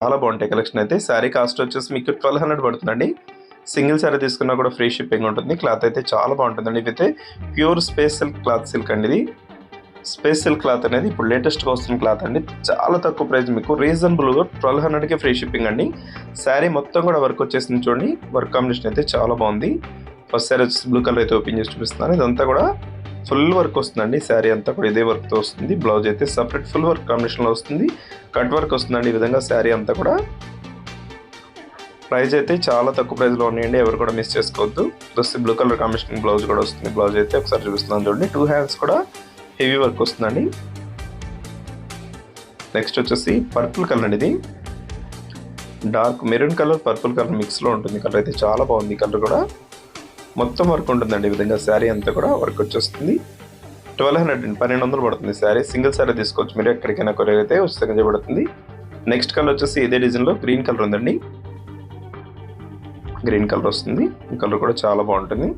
చాలా బాగుంటాయి కలెక్షన్ అయితే. శారీ కాస్ట్ వచ్చేసి మీకు 1200 పడుతుందండి. సింగిల్ శారీ తీసుకున్నా కూడా ఫ్రీ షిప్పింగ్ ఉంటుంది. క్లాత్ అయితే చాలా బాగుంటుందండి. ఇదైతే pure space silk cloth silk అండి. ఇది స్పేస్ సిల్క్ క్లాత్ అనేది ఇప్పుడు లేటెస్ట్గా వస్తున్న క్లాత్ అండి. చాలా తక్కువ ప్రైస్, మీకు రీజనబుల్గా 1200కే ఫ్రీ షిప్పింగ్ అండి. శారీ మొత్తం కూడా వర్క్ వచ్చేసింది చూడండి. వర్క్ కాంబినేషన్ అయితే చాలా బాగుంది. ఫస్ట్ శారీ వచ్చేసి బ్లూ కలర్ అయితే ఓపెన్ చేసి చూపిస్తున్నాను. ఇదంతా కూడా ఫుల్ వర్క్ వస్తుందండి. శారీ అంతా కూడా ఇదే వర్క్తో వస్తుంది. బ్లౌజ్ అయితే సపరేట్ ఫుల్ వర్క్ కాంబినేషన్లో వస్తుంది. కట్ వర్క్ వస్తుందండి. ఈ విధంగా శారీ అంతా కూడా. ప్రైస్ అయితే చాలా తక్కువ ప్రైస్లో ఉన్నాయండి. ఎవరు కూడా మిస్ చేసుకోవద్దు. Just blue colour combination blouse కూడా వస్తుంది. బ్లౌజ్ అయితే ఒకసారి చూపిస్తున్నాను చూడండి. 2 హ్యాండ్స్ కూడా హెవీ వర్క్ వస్తుందండి. నెక్స్ట్ వచ్చేసి పర్పుల్ కలర్ అండి. ఇది dark maroon colour purple colour మిక్స్లో ఉంటుంది. కలర్ అయితే చాలా బాగుంది. కలర్ కూడా మొత్తం వర్క్ ఉంటుందండి. ఈ విధంగా శారీ అంతా కూడా వర్క్ వచ్చేస్తుంది. 1200 పడుతుంది శారీ. సింగిల్ శారీ తీసుకోవచ్చు మీరు. ఎక్కడికైనా కొరియర్ అయితే ఉచితంగా చేయబడుతుంది. నెక్స్ట్ కలర్ వచ్చేసి ఇదే డిజైన్లో గ్రీన్ కలర్ ఉందండి. గ్రీన్ కలర్ వస్తుంది. ఈ కలర్ కూడా చాలా బాగుంటుంది.